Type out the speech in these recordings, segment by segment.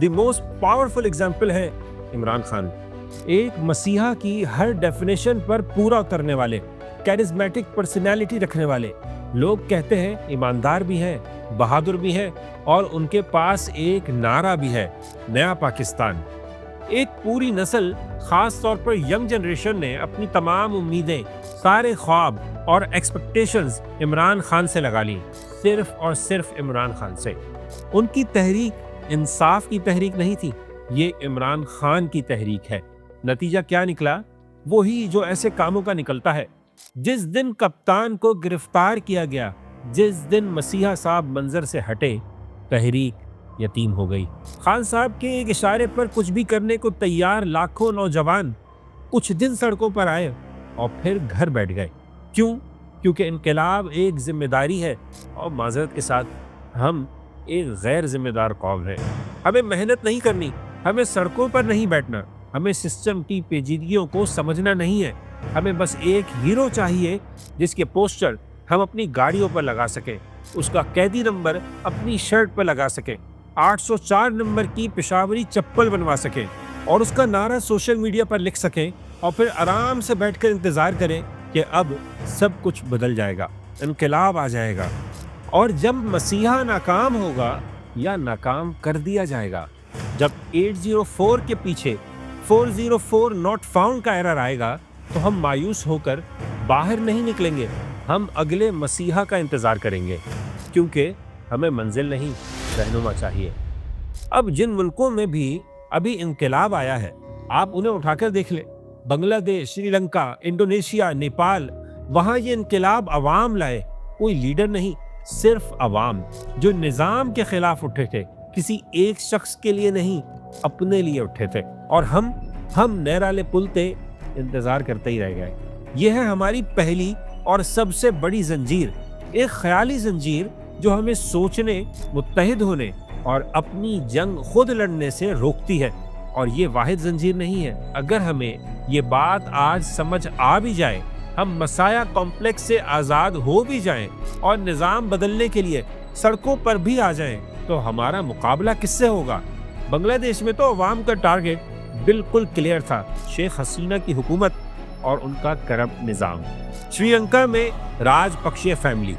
The most powerful example ہے عمران خان، ایک مسیحا کی ہر ڈیفینیشن پر پورا اترنے والے، کیرزمیٹک پرسنالٹی رکھنے والے۔ لوگ کہتے ہیں ایماندار بھی ہیں، بہادر بھی ہیں، اور ان کے پاس ایک نعرہ بھی ہے، نیا پاکستان۔ ایک پوری نسل، خاص طور پر ینگ جنریشن نے اپنی تمام امیدیں، سارے خواب اور ایکسپیکٹیشنز عمران خان سے لگا لی، صرف اور صرف عمران خان سے۔ ان کی تحریک انصاف کی تحریک نہیں تھی، یہ عمران خان کی تحریک ہے۔ نتیجہ کیا نکلا؟ وہی جو ایسے کاموں کا نکلتا ہے۔ جس دن کپتان کو گرفتار کیا گیا، جس دن مسیحا صاحب منظر سے ہٹے، تحریک یتیم ہو گئی۔ خان صاحب کے ایک اشارے پر کچھ بھی کرنے کو تیار لاکھوں نوجوان کچھ دن سڑکوں پر آئے اور پھر گھر بیٹھ گئے۔ کیوں؟ کیونکہ انقلاب ایک ذمہ داری ہے، اور معذرت کے ساتھ ہم ایک غیر ذمہ دار قوم ہیں۔ ہمیں محنت نہیں کرنی، ہمیں سڑکوں پر نہیں بیٹھنا، ہمیں سسٹم کی پیچیدگیوں کو سمجھنا نہیں ہے۔ ہمیں بس ایک ہیرو چاہیے جس کے پوسٹر ہم اپنی گاڑیوں پر لگا سکیں، اس کا قیدی نمبر اپنی شرٹ پر لگا سکیں، 804 نمبر کی پشاوری چپل بنوا سکیں، اور اس کا نعرہ سوشل میڈیا پر لکھ سکیں، اور پھر آرام سے بیٹھ کر انتظار کریں کہ اب سب کچھ بدل جائے گا، انقلاب آ جائے گا، اور جب مسیحا ناکام ہوگا یا ناکام کر دیا جائے گا، جب 804 کے پیچھے 404 ناٹ فاؤنڈ کا ایرر آئے گا، تو ہم مایوس ہو کر باہر نہیں نکلیں گے، ہم اگلے مسیحا کا انتظار کریں گے، کیونکہ ہمیں منزل نہیں، رہنما چاہیے۔ اب جن ملکوں میں بھی ابھی انقلاب آیا ہے، آپ انہیں اٹھا کر دیکھ لیں، بنگلہ دیش، سری لنکا، انڈونیشیا، نیپال، وہاں یہ انقلاب عوام لائے، کوئی لیڈر نہیں، صرف عوام جو نظام کے خلاف اٹھے تھے، کسی ایک شخص کے لیے نہیں، اپنے لیے اٹھے تھے، اور ہم نیرالے پلتے انتظار کرتے ہی رہ گئے۔ یہ ہے ہماری پہلی اور سب سے بڑی زنجیر، ایک خیالی زنجیر جو ہمیں سوچنے، متحد ہونے اور اپنی جنگ خود لڑنے سے روکتی ہے۔ اور یہ واحد زنجیر نہیں ہے۔ اگر ہمیں یہ بات آج سمجھ آ بھی جائے، ہم مسایہ کمپلیکس سے آزاد ہو بھی جائیں اور نظام بدلنے کے لیے سڑکوں پر بھی آ جائیں، تو ہمارا مقابلہ کس سے ہوگا؟ بنگلہ دیش میں تو عوام کا ٹارگٹ بالکل کلیئر تھا، شیخ حسینہ کی حکومت اور ان کا کرپٹ نظام۔ سری لنکا میں راج پکشے فیملی،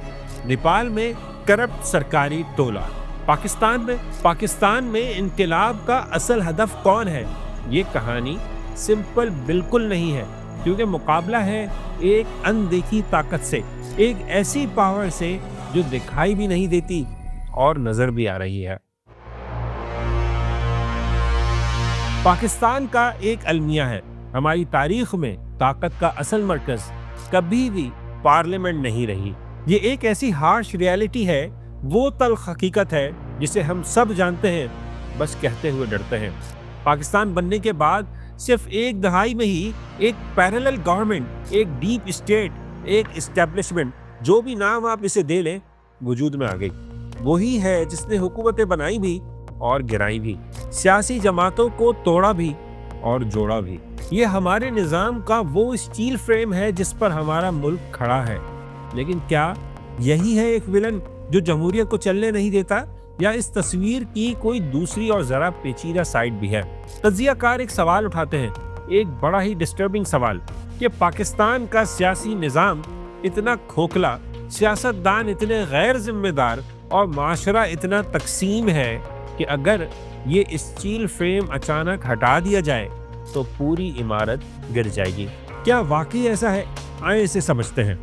نیپال میں کرپٹ سرکاری ٹولہ، پاکستان میں انقلاب کا اصل ہدف کون ہے؟ یہ کہانی سمپل بالکل نہیں ہے، کیونکہ مقابلہ ہے ایک اندیکھی طاقت سے، ایک ایسی پاور سے جو دکھائی بھی نہیں دیتی اور نظر بھی آ رہی ہے۔ پاکستان کا ایک المیہ ہے، ہماری تاریخ میں طاقت کا اصل مرکز کبھی بھی پارلیمنٹ نہیں رہی۔ یہ ایک ایسی ہارش ریالٹی ہے، وہ تلخ حقیقت ہے جسے ہم سب جانتے ہیں، بس کہتے ہوئے ڈرتے ہیں۔ پاکستان بننے کے بعد صرف ایک دہائی میں ہی ایک پیرلل گورنمنٹ، ایک ڈیپ اسٹیٹ، ایک اسٹیبلشمنٹ، جو بھی نام آپ اسے دے لیں، وجود میں آ گئی۔ وہی ہے جس نے حکومتیں بنائی بھی اور گرائی بھی، سیاسی جماعتوں کو توڑا بھی اور جوڑا بھی۔ یہ ہمارے نظام کا وہ اسٹیل فریم ہے جس پر ہمارا ملک کھڑا ہے۔ لیکن کیا یہی ہے ایک ولن جو جمہوریت کو چلنے نہیں دیتا، یا اس تصویر کی کوئی دوسری اور ذرا پیچیدہ سائڈ بھی ہے؟ تجزیہ کار ایک سوال اٹھاتے ہیں، ایک بڑا ہی ڈسٹربنگ سوال، کہ پاکستان کا سیاسی نظام اتنا کھوکھلا، سیاستدان اتنے غیر ذمہ دار اور معاشرہ اتنا تقسیم ہے کہ اگر یہ اسٹیل فریم اچانک ہٹا دیا جائے تو پوری عمارت گر جائے گی۔ کیا واقعی ایسا ہے؟ آئیں اسے سمجھتے ہیں۔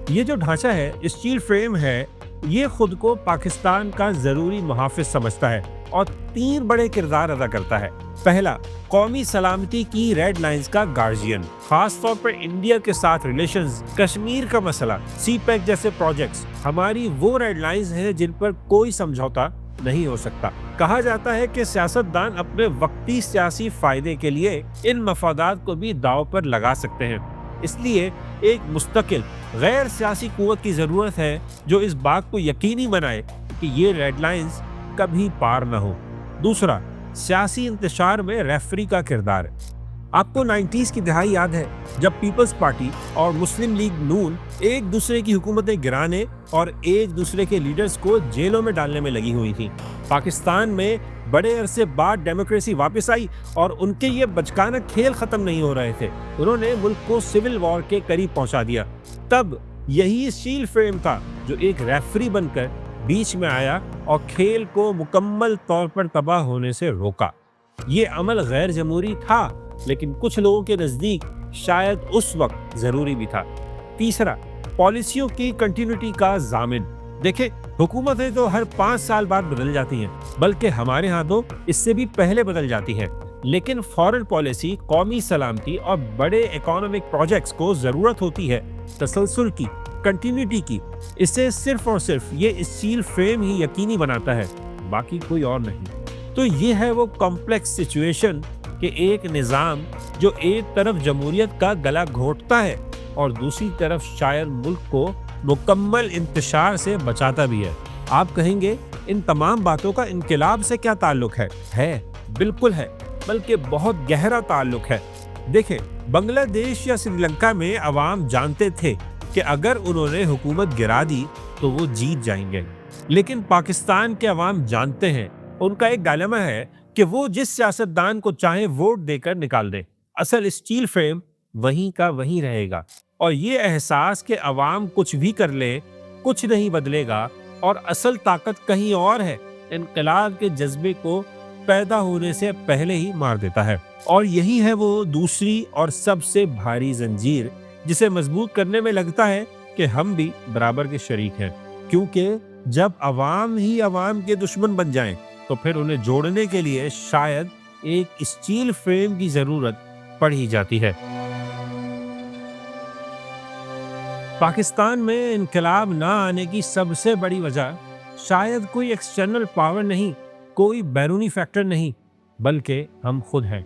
یہ جو ڈھانچہ ہے، اسٹیل فریم ہے، یہ خود کو پاکستان کا ضروری محافظ سمجھتا ہے اور 3 بڑے کردار ادا کرتا ہے۔ پہلا، قومی سلامتی کی ریڈ لائنز کا گارجین، خاص طور پر انڈیا کے ساتھ ریلیشنز، کشمیر کا مسئلہ، سی پیک جیسے پروجیکٹس ہماری وہ ریڈ لائنز ہیں جن پر کوئی سمجھوتا نہیں ہو سکتا۔ کہا جاتا ہے کہ سیاستدان اپنے وقتی سیاسی فائدے کے لیے ان مفادات کو بھی داؤ پر لگا سکتے ہیں، اس لیے ایک مستقل غیر سیاسی قوت کی ضرورت ہے جو اس بات کو یقینی بنائے کہ یہ ریڈ لائنز کبھی پار نہ ہو۔ دوسرا، سیاسی انتشار میں ریفری کا کردار۔ آپ کو 90s کی دہائی یاد ہے جب پیپلز پارٹی اور مسلم لیگ نون ایک دوسرے کی حکومتیں گرانے اور ایک دوسرے کے لیڈرز کو جیلوں میں ڈالنے میں لگی ہوئی تھیں۔ پاکستان میں بڑے عرصے بعد ڈیموکریسی واپس آئی اور ان کے یہ بچکانہ کھیل ختم نہیں ہو رہے تھے. انہوں نے ملک کو سول وار کے قریب پہنچا دیا. تب یہی اسٹیل فریم تھا جو ایک ریفری بن کر بیچ میں آیا اور کھیل کو مکمل طور پر تباہ ہونے سے روکا. یہ عمل غیر جمہوری تھا لیکن کچھ لوگوں کے نزدیک شاید اس وقت ضروری بھی تھا. تیسرا، پالیسیوں کی کنٹینیوٹی کا ضامن. دیکھیں، حکومتیں تو ہر 5 سال بعد بدل جاتی ہیں، بلکہ ہمارے ہاں تو اس سے بھی پہلے بدل جاتی ہیں. لیکن فارن پالیسی، قومی سلامتی اور بڑے اکانومک پروجیکٹس کو ضرورت ہوتی ہے تسلسل کی، کنٹینیوٹی کی. اس سے صرف اور صرف یہ اسٹیل فریم ہی یقینی بناتا ہے، باقی کوئی اور نہیں. تو یہ ہے وہ کمپلیکس سچویشن کہ ایک نظام جو ایک طرف جمہوریت کا گلا گھونٹتا ہے اور دوسری طرف شاید ملک کو مکمل انتشار سے بچاتا بھی ہے. آپ کہیں گے ان تمام باتوں کا انقلاب سے کیا تعلق ہے؟ بالکل ہے، بلکہ بہت گہرا تعلق ہے. دیکھیں، بنگلہ دیش یا سری لنکا میں عوام جانتے تھے کہ اگر انہوں نے حکومت گرا دی تو وہ جیت جائیں گے. لیکن پاکستان کے عوام جانتے ہیں، ان کا ایک ڈائلیما ہے کہ وہ جس سیاستدان کو چاہے ووٹ دے کر نکال دیں، اصل اسٹیل فریم وہیں کا وہیں رہے گا. اور یہ احساس کہ عوام کچھ بھی کر لے کچھ نہیں بدلے گا اور اصل طاقت کہیں اور ہے، انقلاب کے جذبے کو پیدا ہونے سے پہلے ہی مار دیتا ہے. اور یہی ہے وہ دوسری اور سب سے بھاری زنجیر جسے مضبوط کرنے میں لگتا ہے کہ ہم بھی برابر کے شریک ہیں. کیونکہ جب عوام ہی عوام کے دشمن بن جائیں تو پھر انہیں جوڑنے کے لیے شاید ایک اسٹیل فریم کی ضرورت پڑ ہی جاتی ہے. پاکستان میں انقلاب نہ آنے کی سب سے بڑی وجہ شاید کوئی ایکسٹرنل پاور نہیں، کوئی بیرونی فیکٹر نہیں، بلکہ ہم خود ہیں.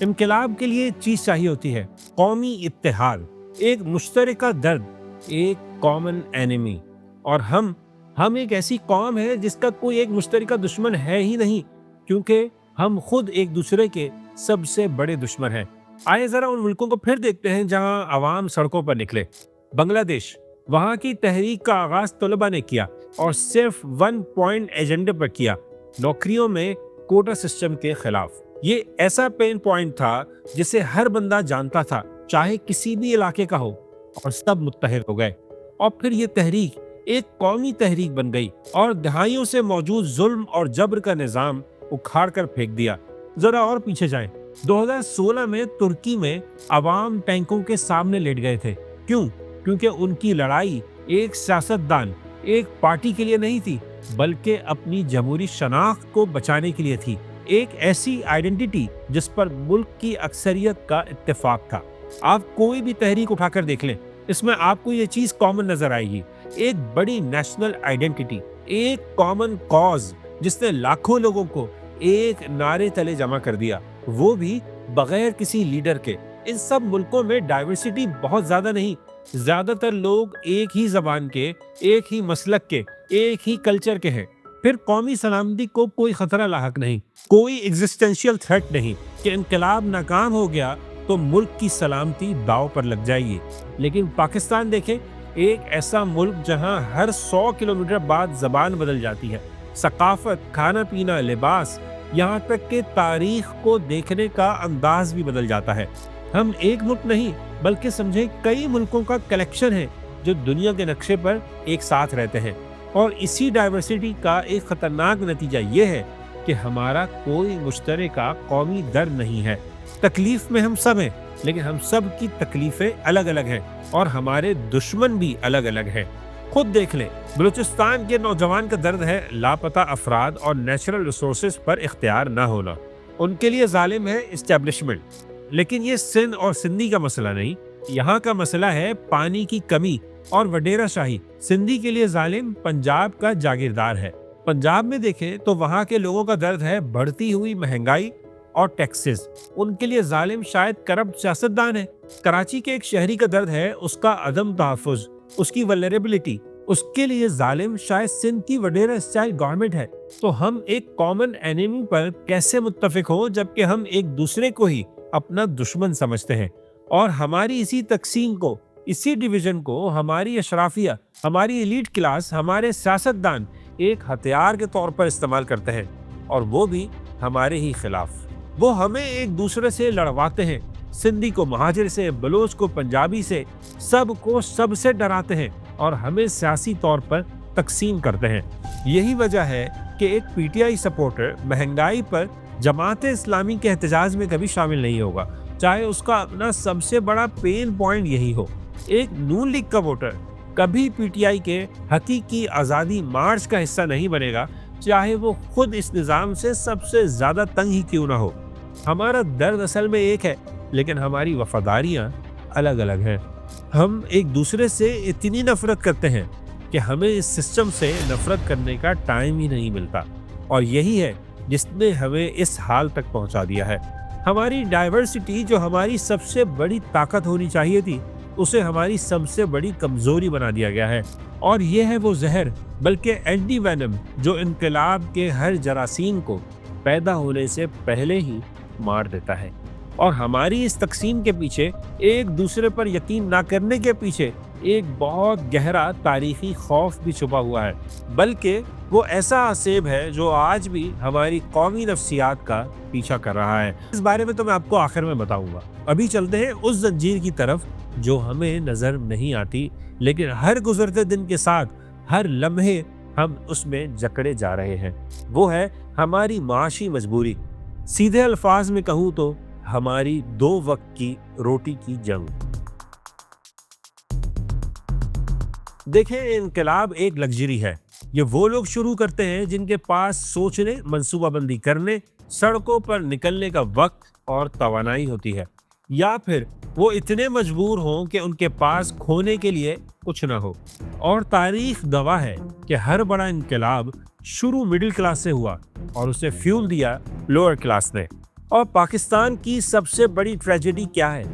انقلاب کے لیے ایک چیز چاہیے ہوتی ہے، قومی اتحاد، ایک مشترکہ درد، ایک کامن اینیمی. اور ہم ایک ایسی قوم ہے جس کا کوئی ایک مشترکہ دشمن ہے ہی نہیں، کیونکہ ہم خود ایک دوسرے کے سب سے بڑے دشمن ہیں. آئے ذرا ان ملکوں کو پھر دیکھتے ہیں جہاں عوام سڑکوں پر نکلے. بنگلہ دیش، وہاں کی تحریک کا آغاز طلباء نے کیا اور صرف 1 پوائنٹ ایجنڈے پر کیا، نوکریوں میں کوٹا سسٹم کے خلاف. یہ ایسا پین پوائنٹ تھا جسے ہر بندہ جانتا تھا، چاہے کسی بھی علاقے کا ہو، اور سب متحد ہو گئے. اور پھر یہ تحریک ایک قومی تحریک بن گئی اور دہائیوں سے موجود ظلم اور جبر کا نظام اکھاڑ کر پھینک دیا. ذرا اور پیچھے جائیں، 2016 میں ترکی میں عوام ٹینکوں کے سامنے لیٹ گئے تھے. کیونکہ ان کی لڑائی ایک سیاستدان، ایک پارٹی کے لیے نہیں تھی، بلکہ اپنی جمہوری شناخت کو بچانے کے لیے تھی. ایک ایسی آئیڈینٹی جس پر ملک کی اکثریت کا اتفاق تھا. آپ کوئی بھی تحریک اٹھا کر دیکھ لیں، اس میں آپ کو یہ چیز کامن نظر آئے گی، ایک بڑی نیشنل آئیڈینٹی، ایک کامن کاز جس نے لاکھوں لوگوں کو ایک نعرے تلے جمع کر دیا، وہ بھی بغیر کسی لیڈر کے. ان سب ملکوں میں ڈائیورسٹی بہت زیادہ نہیں، زیادہ تر لوگ ایک ہی زبان کے، ایک ہی مسلک کے، ایک ہی کلچر کے ہیں. پھر قومی سلامتی کو کوئی خطرہ لاحق نہیں، کوئی ایگزسٹینشیل تھریٹ نہیں کہ انقلاب ناکام ہو گیا تو ملک کی سلامتی داؤ پر لگ جائے گی. لیکن پاکستان دیکھیں، ایک ایسا ملک جہاں ہر 100 کلومیٹر بعد زبان بدل جاتی ہے، ثقافت، کھانا پینا، لباس، یہاں تک کہ تاریخ کو دیکھنے کا انداز بھی بدل جاتا ہے. ہم ایک ملک نہیں بلکہ سمجھیں کئی ملکوں کا کلیکشن ہے جو دنیا کے نقشے پر ایک ساتھ رہتے ہیں. اور اسی ڈائیورسٹی کا ایک خطرناک نتیجہ یہ ہے کہ ہمارا کوئی مشترکہ قومی درد نہیں ہے. تکلیف میں ہم سب ہیں، لیکن ہم سب کی تکلیفیں الگ الگ ہیں اور ہمارے دشمن بھی الگ الگ ہیں. خود دیکھ لیں، بلوچستان کے نوجوان کا درد ہے لاپتہ افراد اور نیچرل ریسورسز پر اختیار نہ ہونا. ان کے لیے ظالم ہے اسٹیبلشمنٹ. لیکن یہ سندھ اور سندھی کا مسئلہ نہیں، یہاں کا مسئلہ ہے پانی کی کمی اور وڈیرہ شاہی. سندھی کے لیے ظالم پنجاب کا جاگیردار ہے. پنجاب میں دیکھیں تو وہاں کے لوگوں کا درد ہے بڑھتی ہوئی مہنگائی اور ٹیکسز. ان کے لیے ظالم شاید کرپٹ سیاستدان ہے. کراچی کے ایک شہری کا درد ہے اس کا عدم تحفظ، اس کی ولنریبلٹی. اس کے لیے ظالم شاید سندھ کی وڈیرہ اسٹائل گورنمنٹ ہے. تو ہم ایک کامن اینیمی پر کیسے متفق ہو جبکہ ہم ایک دوسرے کو ہی اپنا دشمن سمجھتے ہیں؟ اور ہماری اسی تقسیم کو، اسی ڈویژن کو ہماری اشرافیہ، ہماری ایلیٹ کلاس، ہمارے سیاستدان ایک ہتھیار کے طور پر استعمال کرتے ہیں. اور وہ بھی ہمارے ہی خلاف۔ وہ ہمیں ایک دوسرے سے لڑواتے ہیں، سندھی کو مہاجر سے، بلوچ کو پنجابی سے، سب کو سب سے ڈراتے ہیں اور ہمیں سیاسی طور پر تقسیم کرتے ہیں۔ یہی وجہ ہے کہ ایک پی ٹی آئی سپورٹر مہنگائی پر جماعت اسلامی کے احتجاج میں کبھی شامل نہیں ہوگا، چاہے اس کا اپنا سب سے بڑا پین پوائنٹ یہی ہو۔ ایک نون لیگ کا ووٹر کبھی پی ٹی آئی کے حقیقی آزادی مارچ کا حصہ نہیں بنے گا، چاہے وہ خود اس نظام سے سب سے زیادہ تنگ ہی کیوں نہ ہو۔ ہمارا درد اصل میں ایک ہے، لیکن ہماری وفاداریاں الگ الگ ہیں۔ ہم ایک دوسرے سے اتنی نفرت کرتے ہیں کہ ہمیں اس سسٹم سے نفرت کرنے کا ٹائم ہی نہیں ملتا، اور یہی ہے جس نے ہمیں اس حال تک پہنچا دیا ہے۔ ہماری ڈائیورسٹی جو ہماری سب سے بڑی طاقت ہونی چاہیے تھی، اسے ہماری سب سے بڑی کمزوری بنا دیا گیا ہے، اور یہ ہے وہ زہر، بلکہ اینٹی وینم جو انقلاب کے ہر جراثیم کو پیدا ہونے سے پہلے ہی مار دیتا ہے۔ اور ہماری اس تقسیم کے پیچھے، ایک دوسرے پر یقین نہ کرنے کے پیچھے ایک بہت گہرا تاریخی خوف بھی چھپا ہوا ہے، بلکہ وہ ایسا عصیب ہے جو آج بھی ہماری قومی نفسیات کا پیچھا کر رہا ہے۔ اس بارے میں تو میں آپ کو آخر میں بتاؤں گا۔ ابھی چلتے ہیں اس زنجیر کی طرف جو ہمیں نظر نہیں آتی، لیکن ہر گزرتے دن کے ساتھ ہر لمحے ہم اس میں جکڑے جا رہے ہیں۔ وہ ہے ہماری معاشی مجبوری، سیدھے الفاظ میں کہوں تو ہماری 2 وقت کی روٹی کی جنگ۔ دیکھیں، انقلاب ایک لگژری ہے۔ یہ وہ لوگ شروع کرتے ہیں جن کے پاس سوچنے، منصوبہ بندی کرنے، سڑکوں پر نکلنے کا وقت اور توانائی ہوتی ہے، یا پھر وہ اتنے مجبور ہوں کہ ان کے پاس کھونے کے لیے کچھ نہ ہو۔ اور تاریخ گواہ ہے کہ ہر بڑا انقلاب شروع مڈل کلاس سے ہوا اور اسے فیول دیا لوئر کلاس نے۔ اور پاکستان کی سب سے بڑی ٹریجڈی کیا ہے؟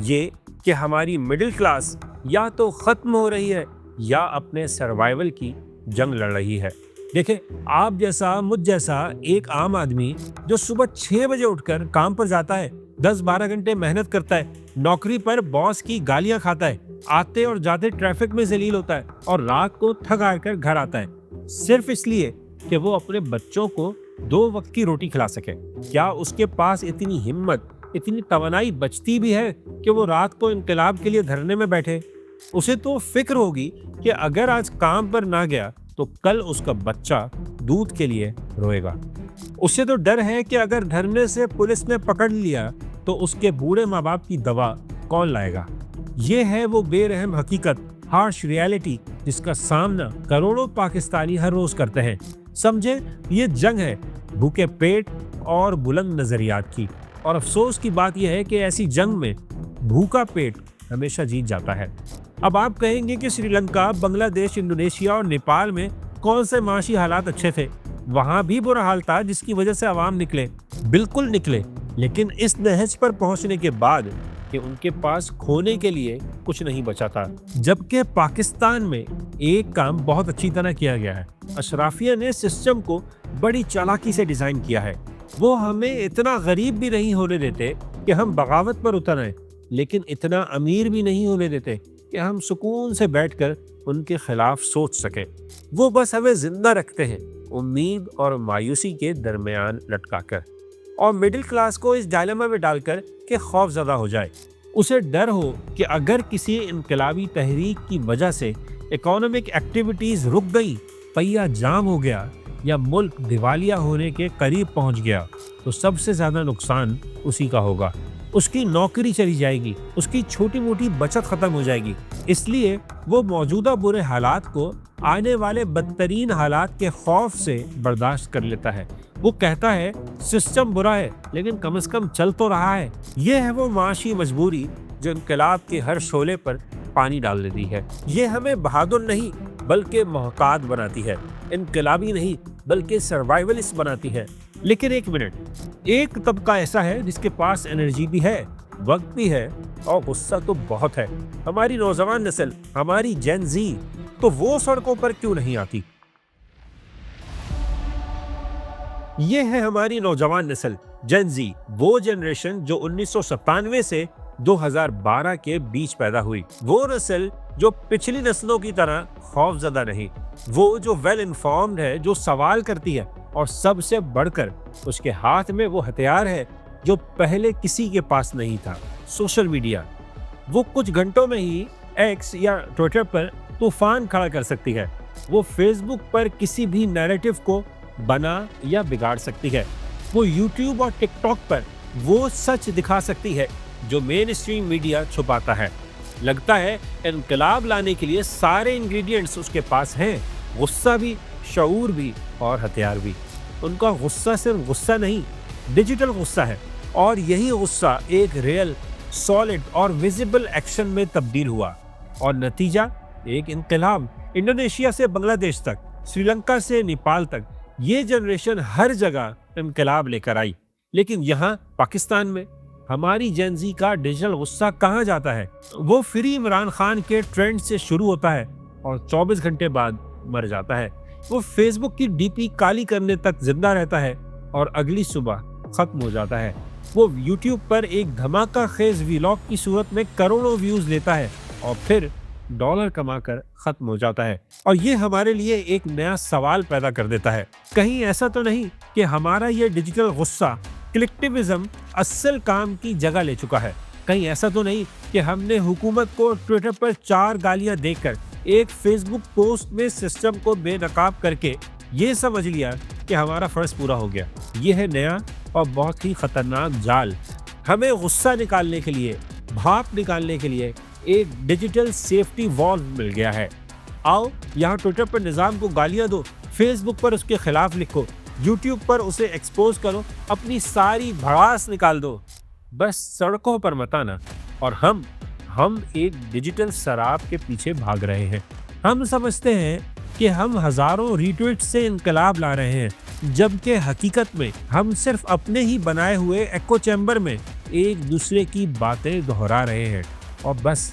یہ کہ ہماری مڈل کلاس یا تو ختم ہو رہی ہے یا اپنے سروائیول کی جنگ لڑ رہی ہے۔ دیکھیں، آپ جیسا، مجھ جیسا ایک عام آدمی جو صبح 6 بجے اٹھ کر کام پر جاتا ہے، 10-12 گھنٹے محنت کرتا ہے، نوکری پر باس کی گالیاں کھاتا ہے، آتے اور جاتے ٹریفک میں ذلیل ہوتا ہے، اور رات کو تھک ہار کر گھر آتا ہے صرف اس لیے کہ وہ اپنے بچوں کو 2 وقت کی روٹی کھلا سکے۔ کیا اس کے پاس اتنی ہمت، اتنی توانائی بچتی بھی ہے کہ وہ رات کو انقلاب کے لیے دھرنے میں بیٹھے؟ اسے تو فکر ہوگی کہ اگر آج کام پر نہ گیا تو کل اس کا بچہ دودھ کے لیے روئے گا۔ اسے تو ڈر ہے کہ اگر دھرنے سے پولیس نے پکڑ لیا تو اس کے بوڑھے ماں باپ کی دوا کون لائے گا۔ یہ ہے وہ بے رحم حقیقت، ہارش ریالٹی، جس کا سامنا کروڑوں پاکستانی ہر روز کرتے ہیں۔ سمجھے، یہ جنگ ہے بھوکے پیٹ اور بلند نظریات کی، اور افسوس کی بات یہ ہے کہ ایسی جنگ میں بھوکا پیٹ ہمیشہ جیت جاتا ہے۔ اب آپ کہیں گے کہ سری لنکا، بنگلہ دیش، انڈونیشیا اور نیپال میں کون سے معاشی حالات اچھے تھے؟ وہاں بھی برا حال تھا جس کی وجہ سے عوام نکلے، بالکل نکلے، لیکن اس نہج پر پہنچنے کے بعد کہ ان کے پاس کھونے کے لیے کچھ نہیں بچا تھا۔ جبکہ پاکستان میں ایک کام بہت اچھی طرح کیا گیا ہے، اشرافیہ نے سسٹم کو بڑی چالاکی سے ڈیزائن کیا ہے۔ وہ ہمیں اتنا غریب بھی نہیں ہونے دیتے کہ ہم بغاوت پر اتر آئیں، لیکن اتنا امیر بھی نہیں ہونے دیتے کہ ہم سکون سے بیٹھ کر ان کے خلاف سوچ سکیں۔ وہ بس ہمیں زندہ رکھتے ہیں، امید اور مایوسی کے درمیان لٹکا کر، اور مڈل کلاس کو اس ڈائلیما میں ڈال کر کہ خوف زدہ ہو جائے۔ اسے ڈر ہو کہ اگر کسی انقلابی تحریک کی وجہ سے اکانومک ایکٹیویٹیز رک گئی، پہیہ جام ہو گیا یا ملک دیوالیہ ہونے کے قریب پہنچ گیا، تو سب سے زیادہ نقصان اسی کا ہوگا۔ اس کی نوکری چلی جائے گی، اس کی چھوٹی موٹی بچت ختم ہو جائے گی۔ اس لیے وہ موجودہ برے حالات کو آنے والے بدترین حالات کے خوف سے برداشت کر لیتا ہے۔ وہ کہتا ہے سسٹم برا ہے لیکن کم از کم چل تو رہا ہے۔ یہ ہے وہ معاشی مجبوری جو انقلاب کے ہر شعلے پر پانی ڈال دیتی ہے۔ یہ ہمیں بہادر نہیں بلکہ محتاط بناتی ہے، انقلابی نہیں بلکہ سروائیولسٹ بناتی ہے۔ لیکن ایک منٹ، ایک طبقہ ایسا ہے جس کے پاس انرجی بھی ہے، وقت بھی ہے، اور غصہ تو بہت ہے۔ ہماری نوجوان نسل، ہماری جین زی، تو وہ سڑکوں پر کیوں نہیں آتی؟ یہ ہے ہماری نوجوان نسل، جین زی، وہ جنریشن جو 1997 سے 2012 کے بیچ پیدا ہوئی۔ وہ نسل جو پچھلی نسلوں کی طرح خوف زدہ نہیں، وہ جو ویل انفارمڈ ہے، جو سوال کرتی ہے اور سب سے بڑھ کر اس کے ہاتھ میں وہ ہتھیار ہے جو پہلے کسی کے پاس نہیں تھا، سوشل میڈیا۔ وہ کچھ گھنٹوں میں ہی ایکس یا ٹویٹر پر طوفان کھڑا کر سکتی ہے۔ وہ فیس بک پر کسی بھی نیریٹو کو بنا یا بگاڑ سکتی ہے۔ وہ یوٹیوب اور ٹک ٹاک پر وہ سچ دکھا سکتی ہے جو مین اسٹریم میڈیا چھپاتا ہے۔ لگتا ہے انقلاب لانے کے لیے سارے انگریڈینٹس اس کے پاس ہیں، غصہ بھی، شعور بھی اور ہتھیار بھی۔ ان کا غصہ صرف غصہ نہیں، ڈیجیٹل غصہ ہے، اور یہی غصہ ایک ریئل، سالڈ اور ویزیبل ایکشن میں تبدیل ہوا، اور نتیجہ ایک انقلاب۔ انڈونیشیا سے بنگلہ دیش تک، سری لنکا سے نیپال تک، یہ جنریشن ہر جگہ انقلاب لے کر آئی، لیکن یہاں پاکستان میں ہماری جین زی کا ڈیجیٹل غصہ کہاں جاتا ہے؟ وہ فری عمران خان کے ٹرینڈ سے شروع ہوتا ہے اور 24 گھنٹے بعد مر جاتا ہے۔ وہ فیس بک کی ڈی پی کالی کرنے تک زندہ رہتا ہے اور اگلی صبح ختم ہو جاتا ہے۔ وہ یوٹیوب پر ایک دھماکہ خیز ویلاگ کی صورت میں کروڑوں ویوز لیتا ہے اور پھر ڈالر کما کر ختم ہو جاتا ہے۔ اور یہ ہمارے لیے ایک نیا سوال پیدا کر دیتا ہے، کہیں ایسا تو نہیں کہ ہمارا یہ ڈیجیٹل غصہ کلیکٹیوزم اصل کام کی جگہ لے چکا ہے؟ کہیں ایسا تو نہیں کہ ہم نے حکومت کو ٹویٹر پر 4 گالیاں دے کر ایک فیس بک پوسٹ میں سسٹم کو بے نقاب کر کے یہ سمجھ لیا کہ ہمارا فرض پورا ہو گیا؟ یہ ہے نیا اور بہت ہی خطرناک جال۔ ہمیں غصہ نکالنے کے لیے، بھاپ نکالنے کے لیے ایک ڈیجیٹل سیفٹی وال مل گیا ہے۔ آؤ یہاں ٹویٹر پر نظام کو گالیاں دو، فیس بک پر اس کے خلاف لکھو، یوٹیوب پر اسے ایکسپوز کرو، اپنی ساری بھڑاس نکال دو، بس سڑکوں پر مت آنا۔ اور ہم ایک ڈیجیٹل سراب کے پیچھے بھاگ رہے ہیں۔ ہم سمجھتے ہیں کہ ہم ہزاروں ری ٹویٹ سے انقلاب لا رہے ہیں، جبکہ حقیقت میں ہم صرف اپنے ہی بنائے ہوئے ایکو چیمبر میں ایک دوسرے کی باتیں دہرا رہے ہیں۔ اور بس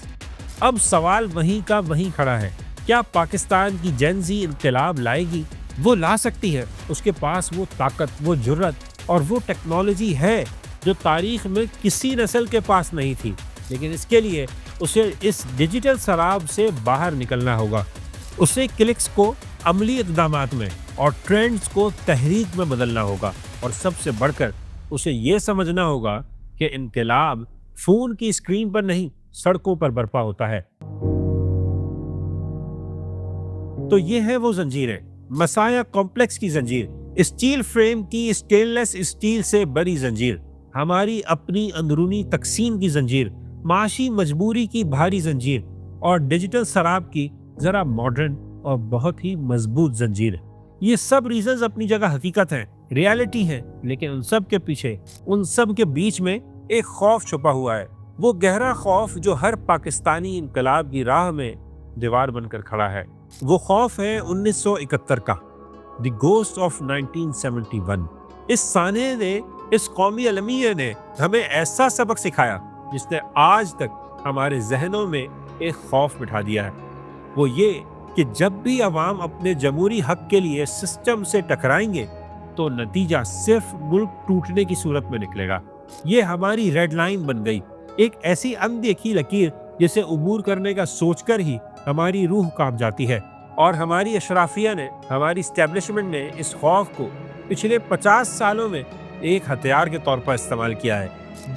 اب سوال وہیں کا وہیں کھڑا ہے، کیا پاکستان کی جین زی انقلاب لائے گی؟ وہ لا سکتی ہے، اس کے پاس وہ طاقت، وہ جرأت اور وہ ٹیکنالوجی ہے جو تاریخ میں کسی نسل کے پاس نہیں تھی، لیکن اس کے لیے اسے اس ڈیجیٹل سراب سے باہر نکلنا ہوگا۔ اسے کلکس کو عملی اقدامات میں اور ٹرینڈز کو تحریک میں بدلنا ہوگا، اور سب سے بڑھ کر اسے یہ سمجھنا ہوگا کہ انقلاب فون کی اسکرین پر نہیں، سڑکوں پر برپا ہوتا ہے۔ تو یہ ہے وہ زنجیریں، مسایا کمپلیکس کی زنجیر، اسٹیل فریم کی اسٹین لیس اسٹیل سے بڑی زنجیر، ہماری اپنی اندرونی تقسیم کی زنجیر، معاشی مجبوری کی بھاری زنجیر، اور ڈیجیٹل سراب کی ذرا ماڈرن اور بہت ہی مضبوط زنجیر۔ یہ سب ریزنز اپنی جگہ حقیقت ہیں، ریالٹی ہے، لیکن ان سب کے پیچھے، ان سب کے بیچ میں ایک خوف چھپا ہوا ہے، وہ گہرا خوف جو ہر پاکستانی انقلاب کی راہ میں دیوار بن کر کھڑا ہے۔ وہ خوف ہے 1971 کا، دی گھوسٹ آف 1971۔ اس سانحے نے، اس قومی المیہ نے ہمیں ایسا سبق سکھایا جس نے آج تک ہمارے ذہنوں میں ایک خوف بٹھا دیا ہے۔ وہ یہ کہ جب بھی عوام اپنے جمہوری حق کے لیے سسٹم سے ٹکرائیں گے تو نتیجہ صرف ملک ٹوٹنے کی صورت میں نکلے گا۔ یہ ہماری ریڈ لائن بن گئی، ایک ایسی اندیکھی لکیر جسے عبور کرنے کا سوچ کر ہی ہماری روح کانپ جاتی ہے۔ اور ہماری اشرافیہ نے، ہماری اسٹیبلشمنٹ نے اس خوف کو پچھلے 50 سالوں میں ایک ہتھیار کے طور پر استعمال کیا ہے۔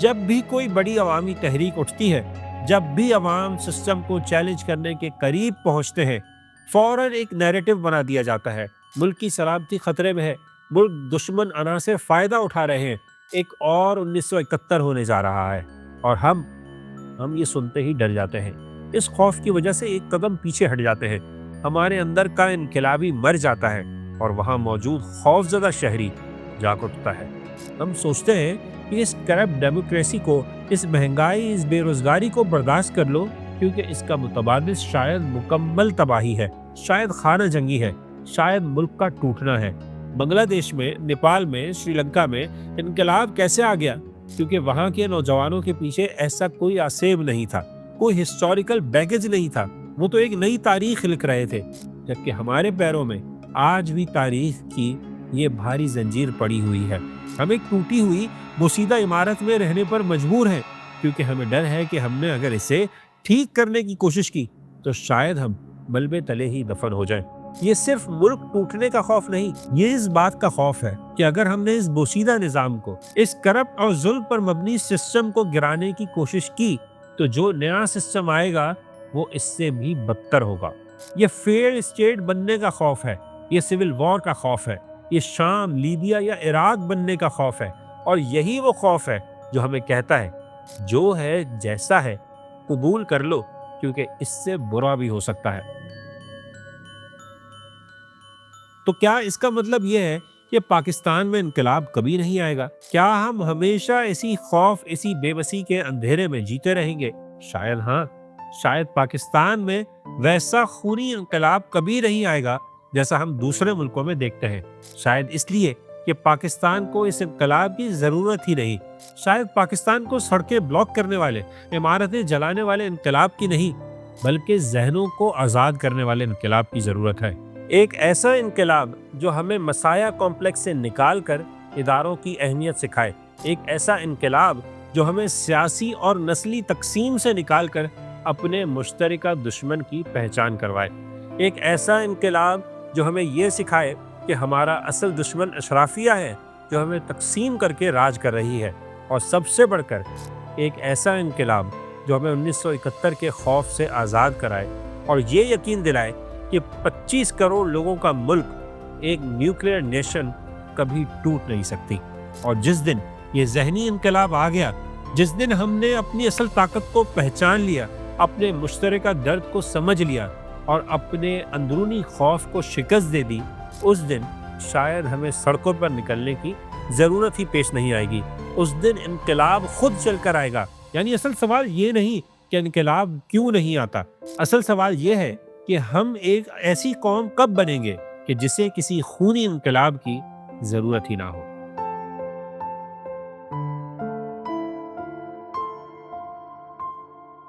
جب بھی کوئی بڑی عوامی تحریک اٹھتی ہے، جب بھی عوام سسٹم کو چیلنج کرنے کے قریب پہنچتے ہیں، فوراً ایک نیریٹو بنا دیا جاتا ہے، ملک کی سلامتی خطرے میں ہے، ملک دشمن عناصر فائدہ اٹھا رہے ہیں، ایک اور 1971 ہونے جا رہا ہے، اور ہم یہ سنتے ہی ڈر جاتے ہیں۔ اس خوف کی وجہ سے ایک قدم پیچھے ہٹ جاتے ہیں، ہمارے اندر کا انقلابی مر جاتا ہے، اور وہاں موجود خوفزدہ شہری جاگ اٹھتا ہے۔ ہم سوچتے ہیں کہ اس کرپٹ ڈیموکریسی کو، اس مہنگائی، اس بے روزگاری کو برداشت کر لو، کیونکہ اس کا متبادل شاید مکمل تباہی ہے، شاید خانہ جنگی ہے، شاید ملک کا ٹوٹنا ہے۔ بنگلہ دیش میں، نیپال میں، سری لنکا میں انقلاب کیسے آ گیا؟ کیونکہ وہاں کے نوجوانوں کے پیچھے ایسا کوئی آسیب نہیں تھا، کوئی ہسٹوریکل بیگیج نہیں تھا، وہ تو ایک نئی تاریخ لکھ رہے تھے، جبکہ ہمارے پیروں میں آج بھی تاریخ کی یہ بھاری زنجیر پڑی ہوئی ہے۔ ہم ایک ٹوٹی ہوئی بوسیدہ عمارت میں رہنے پر مجبور ہیں، کیونکہ ہمیں ڈر ہے کہ ہم نے اگر اسے ٹھیک کرنے کی کوشش کی تو شاید ہم ملبے تلے ہی دفن ہو جائیں۔ یہ صرف ملک ٹوٹنے کا خوف نہیں، یہ اس بات کا خوف ہے کہ اگر ہم نے اس بوسیدہ نظام کو، اس کرپٹ اور ظلم پر مبنی سسٹم کو گرانے کی کوشش کی تو جو نیا سسٹم آئے گا وہ اس سے بھی بدتر ہوگا۔ یہ فیل اسٹیٹ بننے کا خوف ہے، یہ سول وار کا خوف ہے، یہ شام، لیبیا یا عراق بننے کا خوف ہے، اور یہی وہ خوف ہے جو ہمیں کہتا ہے جو ہے جیسا ہے قبول کر لو، کیونکہ اس سے برا بھی ہو سکتا ہے۔ تو کیا اس کا مطلب یہ ہے کہ پاکستان میں انقلاب کبھی نہیں آئے گا؟ کیا ہم ہمیشہ اسی خوف، اسی بے بسی کے اندھیرے میں جیتے رہیں گے؟ شاید ہاں، شاید پاکستان میں ویسا خونی انقلاب کبھی نہیں آئے گا جیسا ہم دوسرے ملکوں میں دیکھتے ہیں، شاید اس لیے کہ پاکستان کو اس انقلاب کی ضرورت ہی نہیں، شاید پاکستان کو سڑکیں بلاک کرنے والے، عمارتیں جلانے والے انقلاب کی نہیں، بلکہ ذہنوں کو آزاد کرنے والے انقلاب کی ضرورت ہے۔ ایک ایسا انقلاب جو ہمیں مسایہ کمپلیکس سے نکال کر اداروں کی اہمیت سکھائے، ایک ایسا انقلاب جو ہمیں سیاسی اور نسلی تقسیم سے نکال کر اپنے مشترکہ دشمن کی پہچان کروائے، ایک ایسا انقلاب جو ہمیں یہ سکھائے کہ ہمارا اصل دشمن اشرافیہ ہے جو ہمیں تقسیم کر کے راج کر رہی ہے، اور سب سے بڑھ کر ایک ایسا انقلاب جو ہمیں 1971 کے خوف سے آزاد کرائے اور یہ یقین دلائے کہ 25 کروڑ لوگوں کا ملک، ایک نیوکلیئر نیشن کبھی ٹوٹ نہیں سکتی۔ اور جس دن یہ ذہنی انقلاب آ گیا، جس دن ہم نے اپنی اصل طاقت کو پہچان لیا، اپنے مشترکہ درد کو سمجھ لیا اور اپنے اندرونی خوف کو شکست دے دی، اس دن شاید ہمیں سڑکوں پر نکلنے کی ضرورت ہی پیش نہیں آئے گی۔ اس دن انقلاب خود چل کر آئے گا۔ یعنی اصل سوال یہ نہیں کہ انقلاب کیوں نہیں آتا، اصل سوال یہ ہے کہ ہم ایک ایسی قوم کب بنیں گے کہ جسے کسی خونی انقلاب کی ضرورت ہی نہ ہو۔